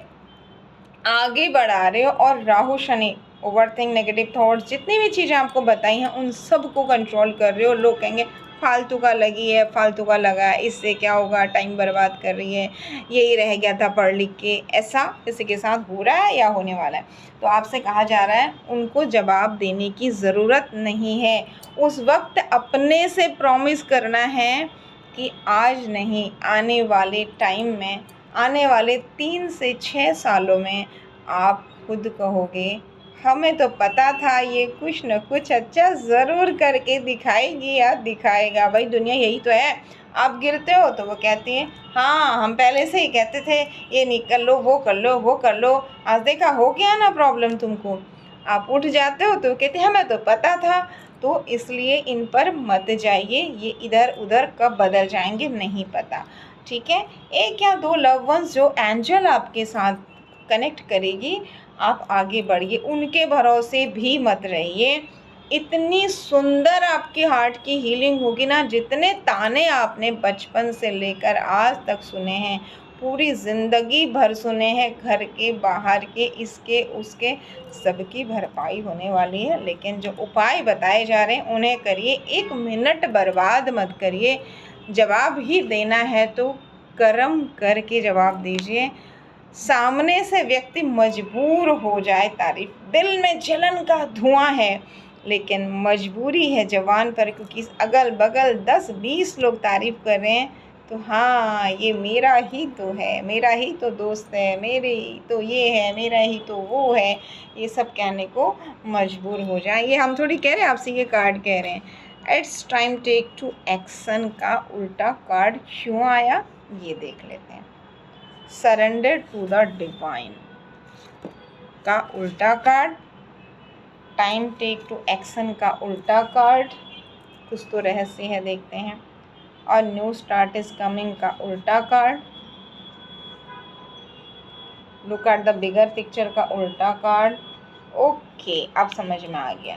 आगे बढ़ा रहे हो, और Rahu Shani overthink, negative thoughts, जितनी भी चीज़ें आपको बताई हैं उन सब को कंट्रोल कर रहे हो। लोग कहेंगे फालतू का लगी है, फालतू का लगा है, इससे क्या होगा, टाइम बर्बाद कर रही है, यही रह गया था पढ़ लिख के, ऐसा किसी के साथ हो रहा है या होने वाला है। तो आपसे कहा जा रहा है उनको जवाब देने की ज़रूरत नहीं है। उस वक्त अपने से प्रॉमिस करना है कि आज नहीं, आने वाले टाइम में आने वाले 3 से 6 सालों में आप खुद कहोगे हमें तो पता था ये कुछ न कुछ अच्छा ज़रूर करके दिखाएगी या दिखाएगा। भाई दुनिया यही तो है। आप गिरते हो तो वो कहती है हाँ हम पहले से ही कहते थे ये नहीं कर लो वो कर लो वो कर लो, आज देखा हो गया ना प्रॉब्लम तुमको। आप उठ जाते हो तो कहते हमें तो पता था। तो इसलिए इन पर मत जाइए, ये इधर उधर कब बदल जाएंगे नहीं पता। ठीक है, एक या दो लव वंस जो एंजल आपके साथ कनेक्ट करेगी, आप आगे बढ़िए, उनके भरोसे भी मत रहिए। इतनी सुंदर आपकी हार्ट की हीलिंग होगी ना, जितने ताने आपने बचपन से लेकर आज तक सुने हैं, पूरी ज़िंदगी भर सुने हैं, घर के बाहर के इसके उसके, सबकी भरपाई होने वाली है। लेकिन जो उपाय बताए जा रहे हैं उन्हें करिए, 1 मिनट बर्बाद मत करिए। जवाब ही देना है तो कर्म करके जवाब दीजिए। सामने से व्यक्ति मजबूर हो जाए तारीफ, दिल में जलन का धुआं है लेकिन मजबूरी है जवान पर, क्योंकि अगल बगल 10-20 लोग तारीफ कर रहे हैं तो हाँ ये मेरा ही तो है, मेरा ही तो दोस्त है, मेरे ही तो ये है, मेरा ही तो वो है, ये सब कहने को मजबूर हो जाए। ये हम थोड़ी कह रहे हैं आपसे, ये कार्ड कह रहे हैं। It's time take to action का उल्टा कार्ड क्यों आया ये देख लेते हैं। सरेंडर टू द डिवाइन का उल्टा card, time take to action का उल्टा कार्ड, कुछ तो रहस्य है देखते हैं, और न्यू स्टार्ट इज कमिंग का उल्टा card, look at the bigger picture का उल्टा कार्ड। ओके अब समझ में आ गया,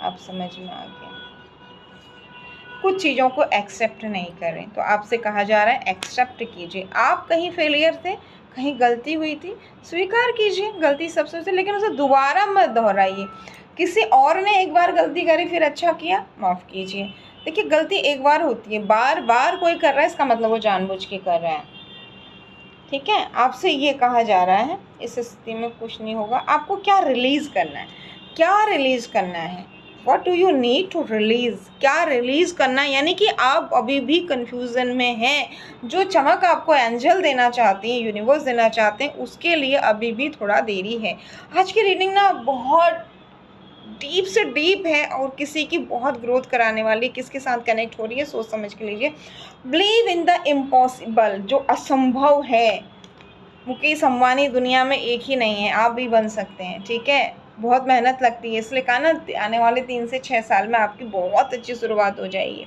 अब समझ में आ गया। कुछ चीज़ों को एक्सेप्ट नहीं करें तो आपसे कहा जा रहा है एक्सेप्ट कीजिए। आप कहीं फेलियर थे, कहीं गलती हुई थी, स्वीकार कीजिए गलती सबसे होती, लेकिन उसे दोबारा मत दोहराइए। किसी और ने एक बार गलती करी फिर अच्छा किया, माफ़ कीजिए। देखिए गलती एक बार होती है, बार बार कोई कर रहा है इसका मतलब वो जानबूझ के कर रहा है। ठीक है, आपसे ये कहा जा रहा है इस स्थिति में कुछ नहीं होगा। आपको क्या रिलीज़ करना है, क्या रिलीज़ करना है, what do you need to release, क्या रिलीज़ करना है, यानी कि आप अभी भी कन्फ्यूज़न में हैं। जो चमक आपको एंजल देना चाहते हैं, यूनिवर्स देना चाहते हैं, उसके लिए अभी भी थोड़ा देरी है। आज की रीडिंग ना बहुत डीप से डीप है और किसी की बहुत ग्रोथ कराने वाली, किसके साथ कनेक्ट हो रही है सोच समझ के लीजिए। बिलीव इन द इम्पॉसिबल, जो असंभव है। मुकेश अंबानी दुनिया में एक ही नहीं है, आप भी बन सकते हैं। ठीक है, बहुत मेहनत लगती है, इसलिए कहा ना आने वाले 3 से 6 साल में आपकी बहुत अच्छी शुरुआत हो जाएगी।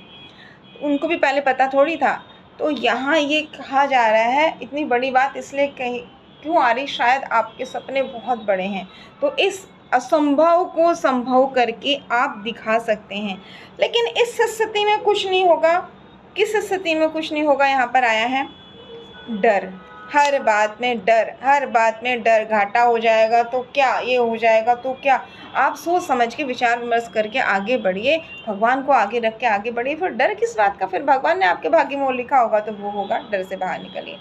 उनको भी पहले पता थोड़ी था। तो यहाँ ये कहा जा रहा है, इतनी बड़ी बात इसलिए कही क्यों आ रही, शायद आपके सपने बहुत बड़े हैं तो इस असंभव को संभव करके आप दिखा सकते हैं। लेकिन इस स्थिति में कुछ नहीं होगा। किस स्थिति में कुछ नहीं होगा, यहाँ पर आया है डर। हर बात में डर, हर बात में डर, घाटा हो जाएगा तो क्या, ये हो जाएगा तो क्या। आप सोच समझ के विचार विमर्श करके आगे बढ़िए, भगवान को आगे रख के आगे बढ़िए। फिर डर किस बात का, फिर भगवान ने आपके भाग्य में वो लिखा होगा तो वो होगा, डर से बाहर निकलिए।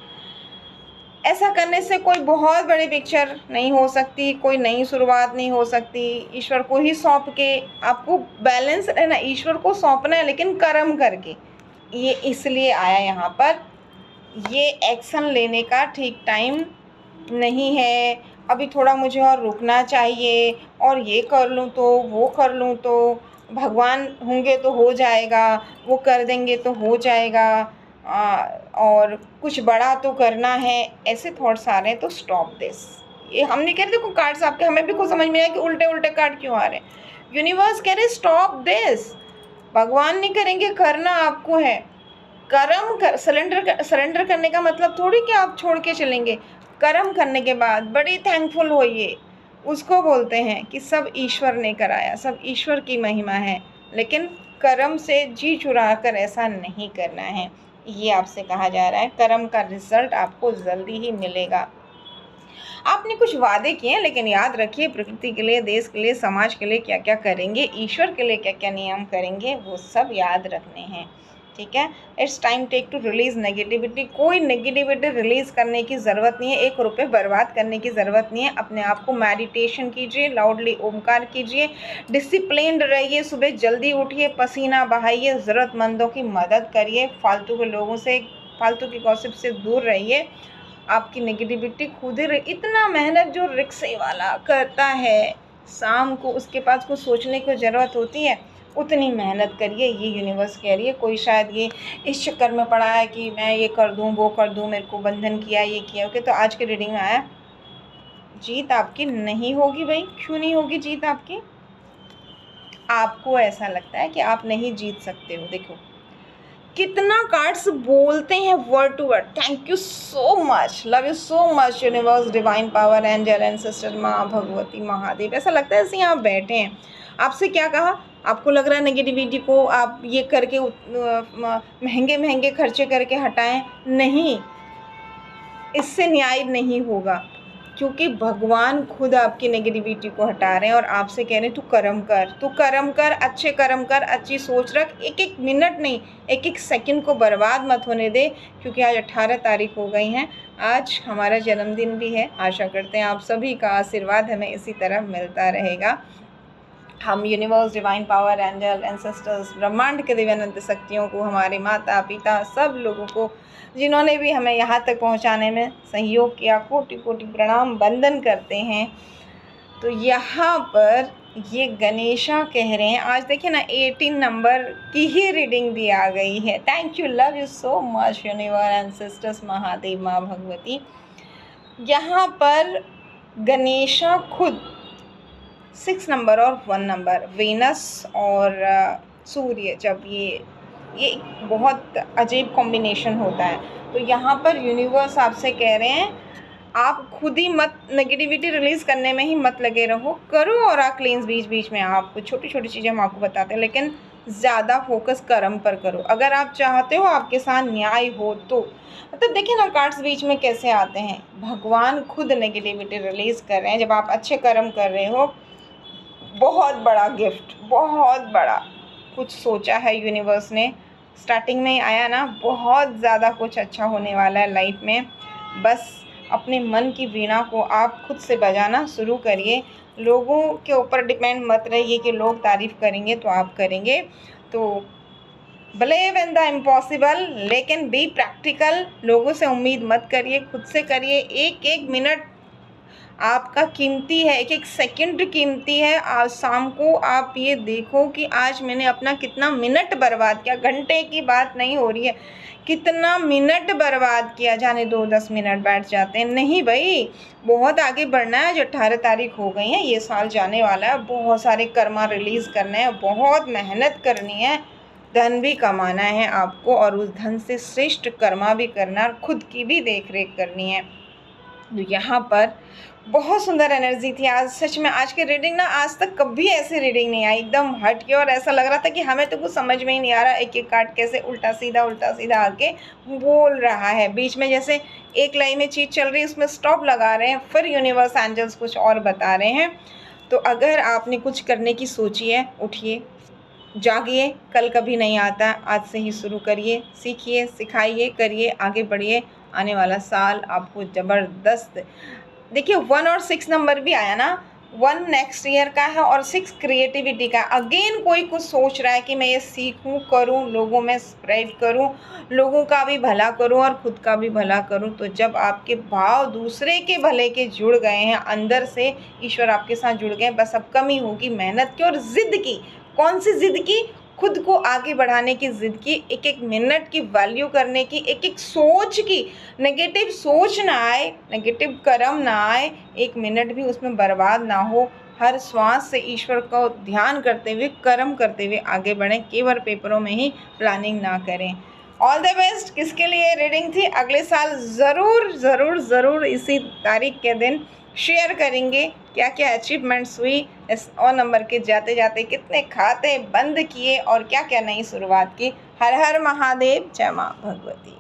ऐसा करने से कोई बहुत बड़ी पिक्चर नहीं हो सकती, कोई नई शुरुआत नहीं हो सकती। ईश्वर को ही सौंप के आपको बैलेंस रहना, ईश्वर को सौंपना है लेकिन कर्म करके। ये इसलिए आया यहाँ पर, ये एक्शन लेने का ठीक टाइम नहीं है, अभी थोड़ा मुझे और रुकना चाहिए, और ये कर लूँ तो वो कर लूँ तो भगवान होंगे तो हो जाएगा, वो कर देंगे तो हो जाएगा, और कुछ बड़ा तो करना है, ऐसे थॉट्स आ रहे हैं। तो स्टॉप दिस। ये हमने कह रहे देखो कार्ड्स आपके, हमें भी कुछ समझ में आया कि उल्टे उल्टे कार्ड क्यों आ रहे हैं। यूनिवर्स कह रहे स्टॉप दिस, भगवान नहीं करेंगे, करना आपको है। कर्म कर, सरेंडर करने का मतलब थोड़ी कि आप छोड़ के चलेंगे। कर्म करने के बाद बड़ी थैंकफुल होइए, उसको बोलते हैं कि सब ईश्वर ने कराया, सब ईश्वर की महिमा है। लेकिन कर्म से जी चुरा कर ऐसा नहीं करना है, ये आपसे कहा जा रहा है। कर्म का रिजल्ट आपको जल्दी ही मिलेगा। आपने कुछ वादे किए हैं, लेकिन याद रखिए प्रकृति के लिए, देश के लिए, समाज के लिए क्या क्या करेंगे, ईश्वर के लिए क्या क्या नियम करेंगे, वो सब याद रखने हैं। ठीक है, it's time take to release negativity. कोई नेगेटिविटी रिलीज करने की ज़रूरत नहीं है, 1 रुपये बर्बाद करने की ज़रूरत नहीं है। अपने आप को मेडिटेशन कीजिए, लाउडली ओमकार कीजिए, डिसिप्लिन्ड रहिए, सुबह जल्दी उठिए, पसीना बहाइए, ज़रूरतमंदों की मदद करिए, फालतू के लोगों से फालतू की गॉसिप से दूर रहिए। आपकी नेगेटिविटी खुद ही इतना मेहनत जो रिक्शे वाला करता है, शाम को उसके पास कुछ सोचने की ज़रूरत होती है, उतनी मेहनत करिए। ये यूनिवर्स कह रही है। कोई शायद ये इस चक्कर में पड़ा है कि मैं ये कर दूँ, वो कर दूँ, मेरे को बंधन किया, ये किया। ओके, तो आज के रीडिंग में आया जीत आपकी नहीं होगी। भाई क्यों नहीं होगी जीत आपकी? आपको ऐसा लगता है कि आप नहीं जीत सकते हो। देखो कितना कार्ड्स बोलते हैं word to word. Thank you so much, love you so much universe, divine power, angel and sister, माँ भगवती, महादेव। ऐसा लगता है जैसे आप बैठे हैं। आपसे क्या कहा? आपको लग रहा है नेगेटिविटी को आप ये करके महंगे महंगे खर्चे करके हटाएं। नहीं, इससे न्याय नहीं होगा, क्योंकि भगवान खुद आपकी नेगेटिविटी को हटा रहे हैं और आपसे कह रहे हैं तू कर्म कर, तू कर्म कर, अच्छे कर्म कर, अच्छी सोच रख। एक एक मिनट नहीं, एक एक सेकंड को बर्बाद मत होने दे, क्योंकि आज 18 तारीख हो गई हैं। आज हमारा जन्मदिन भी है। आशा करते हैं आप सभी का आशीर्वाद हमें इसी तरह मिलता रहेगा। हम universe, divine power, angel, ancestors, ब्रह्मांड के दिव्यानंद शक्तियों को, हमारे माता पिता, सब लोगों को जिन्होंने भी हमें यहाँ तक पहुँचाने में सहयोग किया, कोटि कोटि प्रणाम वंदन करते हैं। तो यहाँ पर ये गणेशा कह रहे हैं, आज देखिए ना 18 नंबर की ही रीडिंग भी आ गई है। Thank you, love you so much universe, ancestors, Mahadev, माँ भगवती। यहाँ पर गणेशा खुद 6 नंबर और 1 नंबर, वीनस और सूर्य, जब ये बहुत अजीब कॉम्बिनेशन होता है। तो यहाँ पर यूनिवर्स आपसे कह रहे हैं आप खुद ही मत नेगेटिविटी रिलीज़ करने में ही मत लगे रहो। करो और क्लींस बीच बीच में, आपको छोटी छोटी चीज़ें हम आपको बताते हैं, लेकिन ज़्यादा फोकस कर्म पर करो। अगर आप चाहते हो आपके साथ न्याय हो तो मतलब देखिए ना कार्ड्स बीच में कैसे आते हैं। भगवान खुद नेगेटिविटी रिलीज़ कर रहे हैं। जब आप अच्छे कर्म कर रहे हो, बहुत बड़ा गिफ्ट, बहुत बड़ा कुछ सोचा है यूनिवर्स ने। स्टार्टिंग में ही आया ना, बहुत ज़्यादा कुछ अच्छा होने वाला है लाइफ में। बस अपने मन की वीणा को आप खुद से बजाना शुरू करिए। लोगों के ऊपर डिपेंड मत रहिए कि लोग तारीफ़ करेंगे तो आप करेंगे। तो बिलीव इन द इम्पॉसिबल, लेकिन बी प्रैक्टिकल। लोगों से उम्मीद मत करिए, खुद से करिए। एक एक मिनट आपका कीमती है, एक एक सेकंड कीमती है। आज शाम को आप ये देखो कि आज मैंने अपना कितना मिनट बर्बाद किया। घंटे की बात नहीं हो रही है, कितना मिनट बर्बाद किया। जाने दो 10 मिनट बैठ जाते हैं। नहीं भाई, बहुत आगे बढ़ना है। आज 18 तारीख हो गई है, ये साल जाने वाला है। बहुत सारे कर्मा रिलीज़ करने हैं, बहुत मेहनत करनी है, धन भी कमाना है आपको, और उस धन से श्रेष्ठ कर्मा भी करना है, और खुद की भी देख रेख करनी है। तो यहाँ पर बहुत सुंदर एनर्जी थी आज। सच में आज की रीडिंग ना, आज तक कभी ऐसी रीडिंग नहीं आई, एकदम हट के। और ऐसा लग रहा था कि हमें तो कुछ समझ में ही नहीं आ रहा, एक एक कार्ड कैसे उल्टा सीधा आके बोल रहा है। बीच में जैसे एक लाइन में चीज़ चल रही है, उसमें स्टॉप लगा रहे हैं, फिर यूनिवर्स एंजल्स कुछ और बता रहे हैं। तो अगर आपने कुछ करने की सोची है, उठिए, जागिए। कल कभी नहीं आता, आज से ही शुरू करिए, सीखिए, सिखाइए, करिए, आगे बढ़िए। आने वाला साल आपको ज़बरदस्त। देखिए 1 और 6 नंबर भी आया ना। 1 नेक्स्ट ईयर का है और 6 क्रिएटिविटी का। अगेन कोई कुछ सोच रहा है कि मैं ये सीखूं, करूं, लोगों में स्प्रेड करूं, लोगों का भी भला करूं और खुद का भी भला करूं। तो जब आपके भाव दूसरे के भले के जुड़ गए हैं, अंदर से ईश्वर आपके साथ जुड़ गए, बस अब कमी होगी मेहनत की और ज़िद की। कौन सी ज़िद की? खुद को आगे बढ़ाने की ज़िद की, एक एक मिनट की वैल्यू करने की, एक एक सोच की। नेगेटिव सोच ना आए, नेगेटिव कर्म ना आए, एक मिनट भी उसमें बर्बाद ना हो। हर श्वास से ईश्वर का ध्यान करते हुए, कर्म करते हुए आगे बढ़ें। केवल पेपरों में ही प्लानिंग ना करें। All the best. किसके लिए रीडिंग थी? अगले साल ज़रूर इसी तारीख के दिन शेयर करेंगे क्या क्या अचीवमेंट्स हुई इस और नंबर के जाते जाते, कितने खाते बंद किए और क्या क्या नई शुरुआत की। हर हर महादेव, जय माँ भगवती।